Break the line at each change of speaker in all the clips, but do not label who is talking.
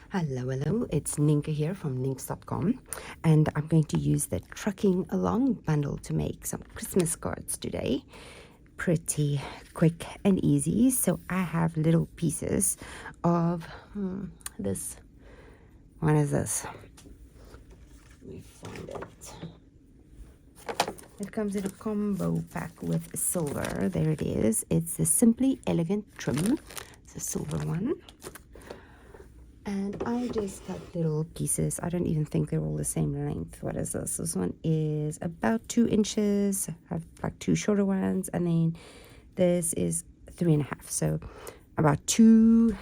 Hello, it's Nienke here from Nienks.com, and I'm going to use the Trucking Along bundle to make some Christmas cards today. Pretty quick and easy. So I have little pieces of this. What is this? Let me find it. It comes in a combo pack with silver. There it is. It's the Simply Elegant Trim. It's a silver one. And I just cut little pieces. I don't even think they're all the same length. What is this? This one is about 2 inches. I have like 2 shorter ones. And then this is 3.5. So about 2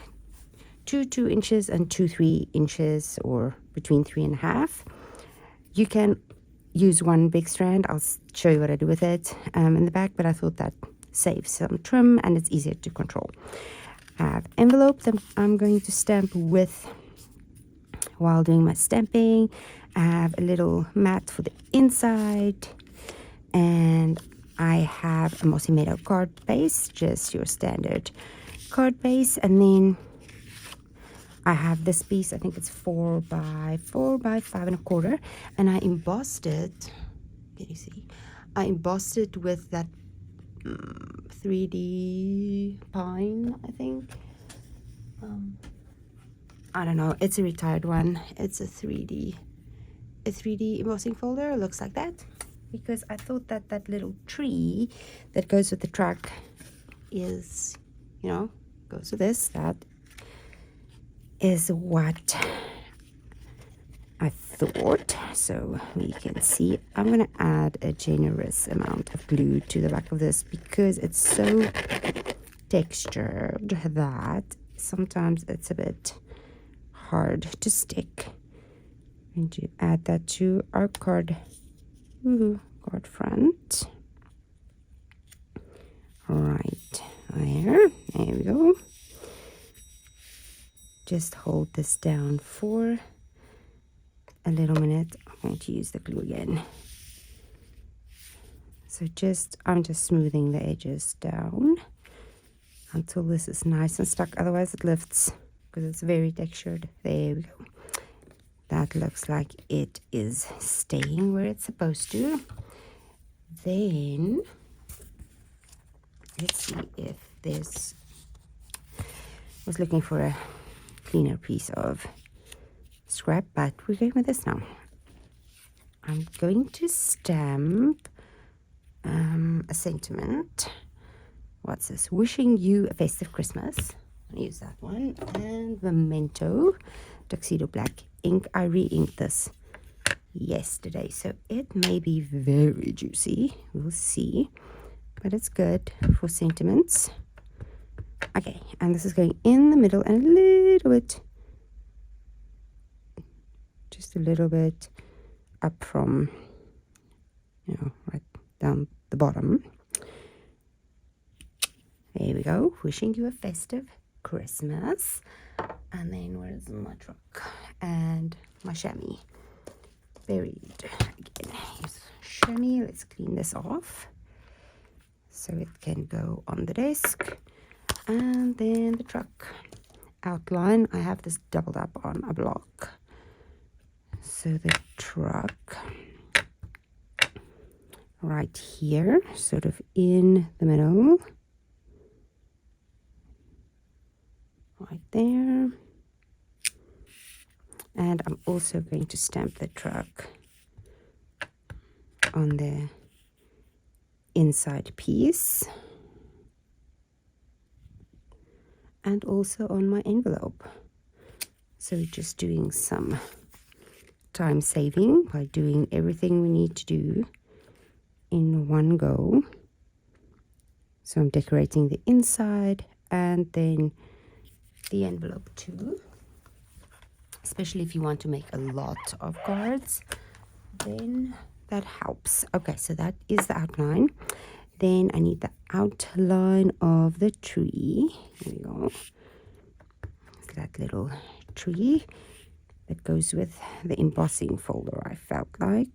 inches and 3 inches, or between 3.5. You can use one big strand. I'll show you what I do with it in the back. But I thought that saves some trim and it's easier to control. I have envelope that I'm going to stamp with while doing my stamping. I have a little mat for the inside, and I have a mossy meadow card base, just your standard card base. And then I have this piece, I think it's 4 by 4 by 5.25, and I embossed it. Can you see? I embossed it with that 3D pine, I think. I don't know. It's a retired one. It's a 3D embossing folder. It looks like that, because I thought that that little tree that goes with the truck is, goes with this. That is what I thought. So we can see I'm going to add a generous amount of glue to the back of this, because it's so textured that sometimes it's a bit hard to stick. And to add that to our card front. Right there we go. Just hold this down for a little minute. I'm going to use the glue again. So I'm just smoothing the edges down until this is nice and stuck. Otherwise it lifts, because it's very textured. There we go. That looks like it is staying where it's supposed to. Then let's see if this, I was looking for a cleaner piece of scrap, but we're going with this now. I'm going to stamp a sentiment. What's this? Wishing you a festive Christmas. I'll use that one. And Memento Tuxedo Black ink. I re-inked this yesterday, so it may be very juicy. We'll see, but it's good for sentiments. Okay, and this is going in the middle and a little bit, just a little bit up from, right down the bottom. There we go. Wishing you a festive Christmas. And then where's my truck and my chamois? Buried again. Here's chamois. Let's clean this off so it can go on the desk. And then the truck outline. I have this doubled up on a block. So the truck right here, sort of in the middle. Right there. And I'm also going to stamp the truck on the inside piece, and also on my envelope. So we're just doing some time saving by doing everything we need to do in one go. So I'm decorating the inside and then the envelope too, especially if you want to make a lot of cards, then that helps. Okay, so that is the outline. Then I need the outline of the tree. Here we go. It's that little tree that goes with the embossing folder, I felt like.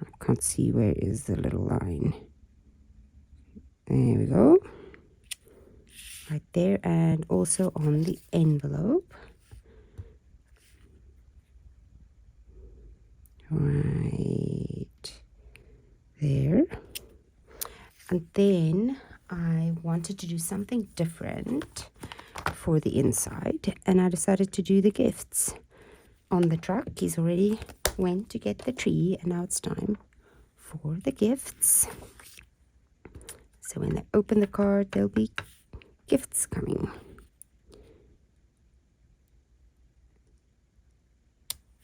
I can't see where is the little line. There we go. Right there, and also on the envelope. there. And then I wanted to do something different for the inside, and I decided to do the gifts. On the truck, he's already went to get the tree, and now it's time for the gifts. So when they open the card, there'll be gifts coming.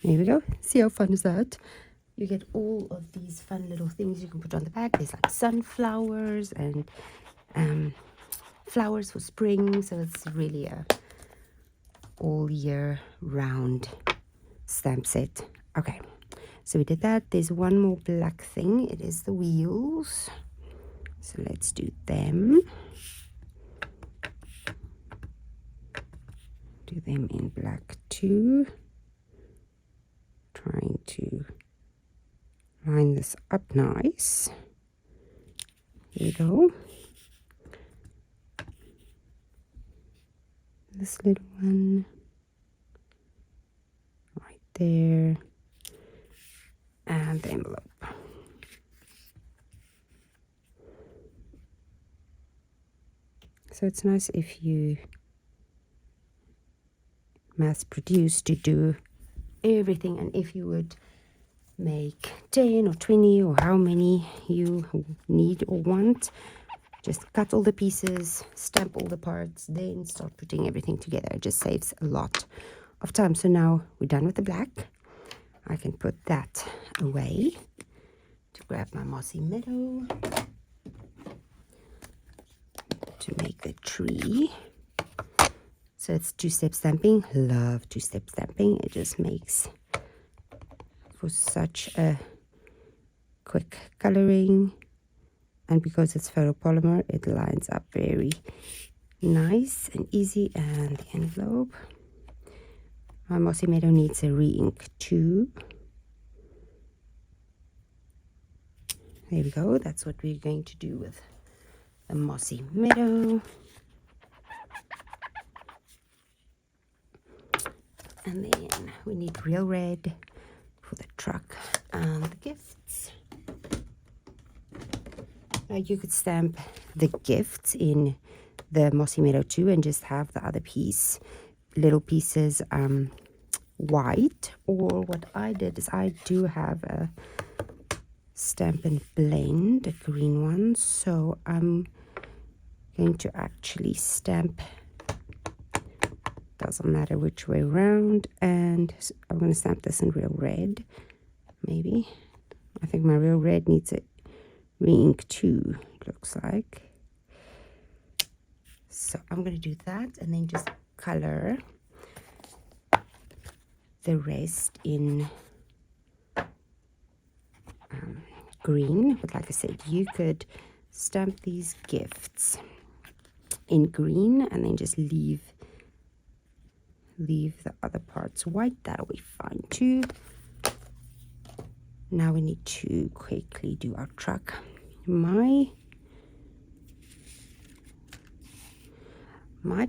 There we go. See how fun is that? You get all of these fun little things you can put on the back. There's like sunflowers and flowers for spring. So it's really a all year round stamp set. Okay, so we did that. There's one more black thing. It is the wheels. So let's do them. Do them in black too. Trying to line this up nice. Here we go. This little one right there, and the envelope. So it's nice if you mass produce to do everything, and if you would make 10 or 20 or how many you need or want, just cut all the pieces, stamp all the parts, then start putting everything together. It just saves a lot of time. So now we're done with the black. I can put that away to grab my mossy meadow to make the tree. So it's two-step stamping. Love two-step stamping. It just makes for such a quick coloring. And because it's photopolymer, it lines up very nice and easy. And the envelope. My mossy meadow needs a re-ink too. There we go. That's what we're going to do with the mossy meadow. And then we need real red for the truck and the gifts. Now you could stamp the gifts in the mossy meadow too, and just have the other piece, little pieces, white. Or what I did is I do have a Stampin' Blend, a green one, so I'm going to actually stamp, doesn't matter which way around, and I'm going to stamp this in real red. Maybe I think my real red needs a re-ink too, it looks like. So I'm going to do that, and then just color the rest in green. But like I said, you could stamp these gifts in green and then just leave the other parts white. That'll be fine too. Now we need to quickly do our truck. My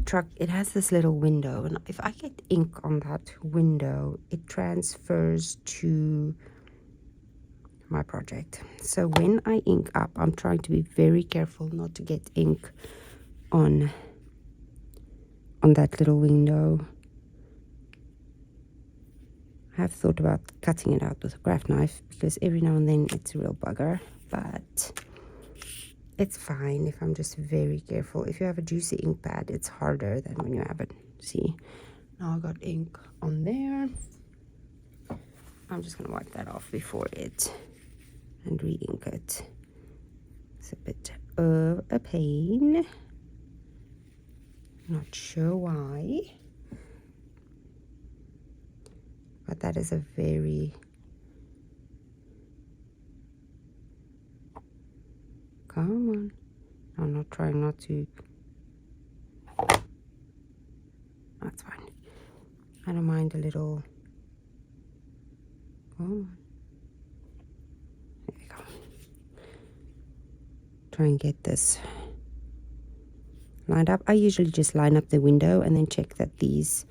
truck, it has this little window, and if I get ink on that window, it transfers to my project. So when I ink up, I'm trying to be very careful not to get ink on that little window. I have thought about cutting it out with a craft knife, because every now and then it's a real bugger, but it's fine if I'm just very careful. If you have a juicy ink pad, it's harder than when you have it. See, now I got ink on there. I'm just gonna wipe that off before it and re-ink it. It's a bit of a pain. Not sure why, but that is a very come on. I'm not trying not to. That's fine. I don't mind a little. Come on. There we go. Try and get this lined up. I usually just line up the window and then check that these.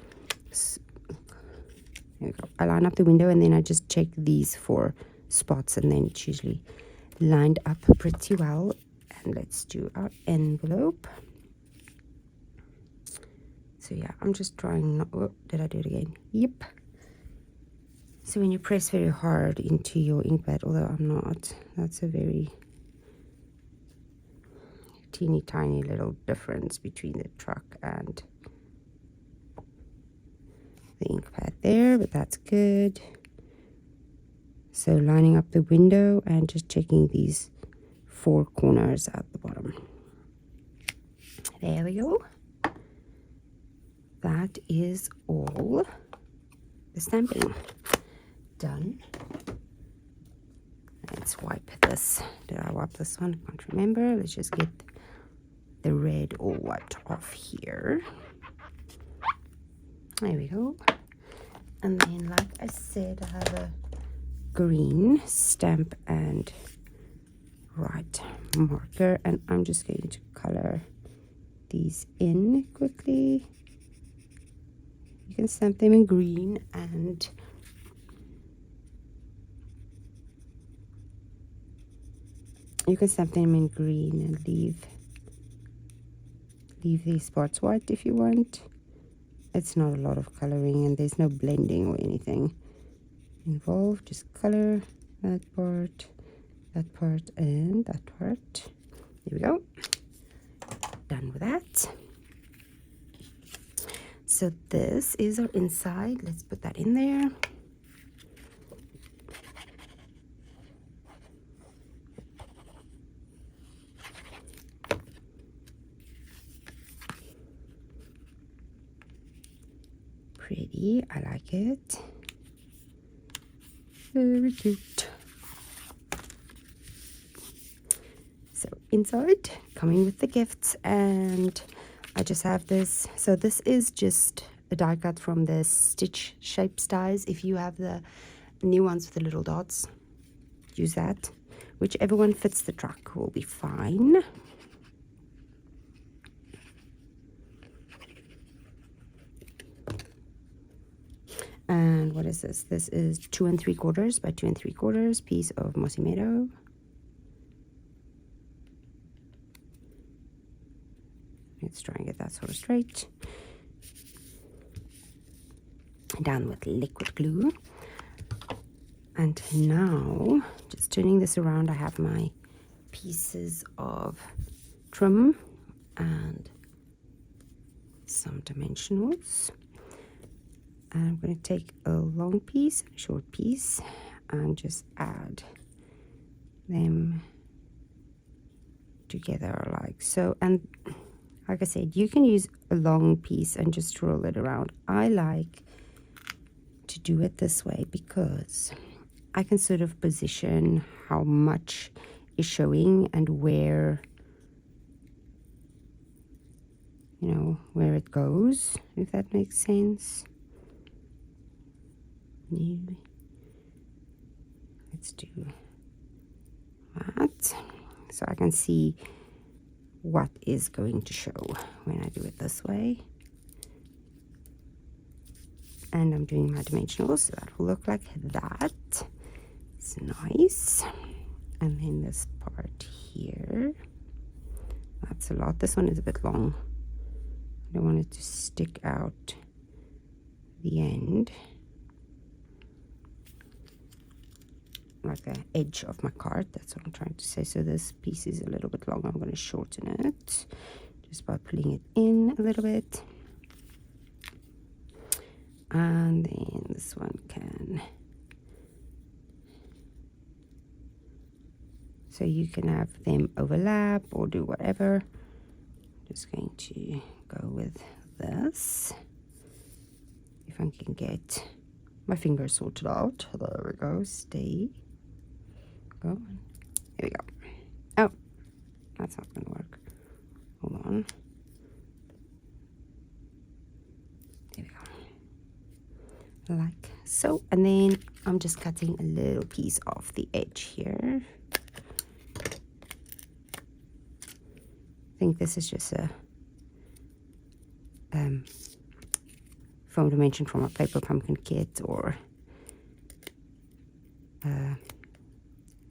There we go. I line up the window and then I just check these for spots, and then it's usually lined up pretty well. And let's do our envelope. So yeah, I'm just trying not, oh, did I do it again? Yep. So when you press very hard into your ink pad, although I'm not, that's a very teeny tiny little difference between the truck and the ink pad there, but that's good. So lining up the window and just checking these 4 corners at the bottom. There we go. That is all the stamping done. Let's wipe this. Did I wipe this one? I can't remember. Let's just get the red all wiped off here. There we go. And then, like I said, I have a green stamp and write marker, and I'm just going to color these in quickly. You can stamp them in green, and you can stamp them in green and leave these spots white if you want. It's not a lot of coloring, and there's no blending or anything involved. Just color that part, and that part. There we go. Done with that. So this is our inside. Let's put that in there. Pretty, I like it. Very cute. So inside, coming with the gifts, and I just have this. So this is just a die cut from the Stitch Shapes dies. If you have the new ones with the little dots, use that. Whichever one fits the truck will be fine. And what is this? This is 2 3/4 by 2 3/4 piece of mossy meadow. Let's try and get that sort of straight. Down with liquid glue. And now, just turning this around, I have my pieces of trim and some dimensionals. And I'm going to take a long piece, a short piece, and just add them together like so. And like I said, you can use a long piece and just roll it around. I like to do it this way because I can sort of position how much is showing and where, you know, where it goes, if that makes sense. Let's do that so I can see what is going to show when I do it this way. And I'm doing my dimensionals, so that will look like that. It's nice. And then this part here, that's a lot. This one is a bit long. I don't want it to stick out the end, like the edge of my card. That's what I'm trying to say. So this piece is a little bit long. I'm going to shorten it just by pulling it in a little bit. And then this one can, so you can have them overlap or do whatever. Just going to go with this. If I can get my fingers sorted out. There we go. Stay. Go. Here we go. Oh, that's not going to work. Hold on. There we go. Like so. And then I'm just cutting a little piece off the edge here. I think this is just a foam dimension from a paper pumpkin kit, or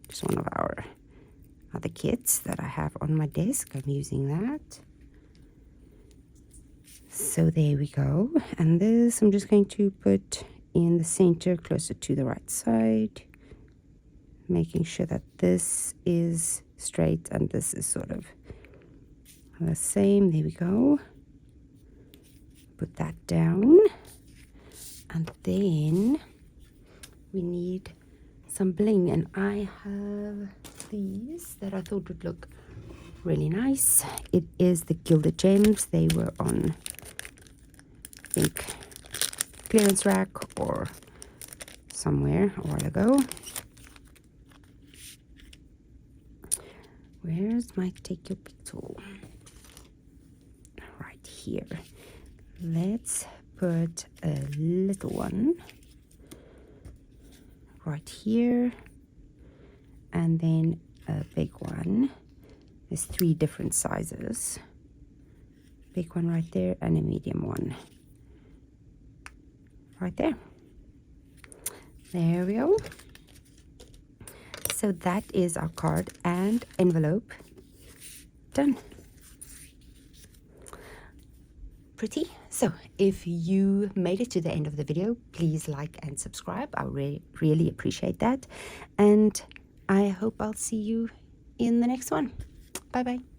just one of our other kits that I have on my desk. I'm using that. So there we go. And this I'm just going to put in the center, closer to the right side, making sure that this is straight and this is sort of the same. There we go. Put that down. And then we need some bling, and I have these that I thought would look really nice. It is the gilded gems. They were on, I think, clearance rack or somewhere a while ago. Where's my take your pick tool? Right here. Let's put a little one right here, and then a big one. There's 3 different sizes. Big one right there and a medium one right there. There we go. So that is our card and envelope done. Pretty. So if you made it to the end of the video, please like and subscribe. I really appreciate that, and I hope I'll see you in the next one. Bye bye.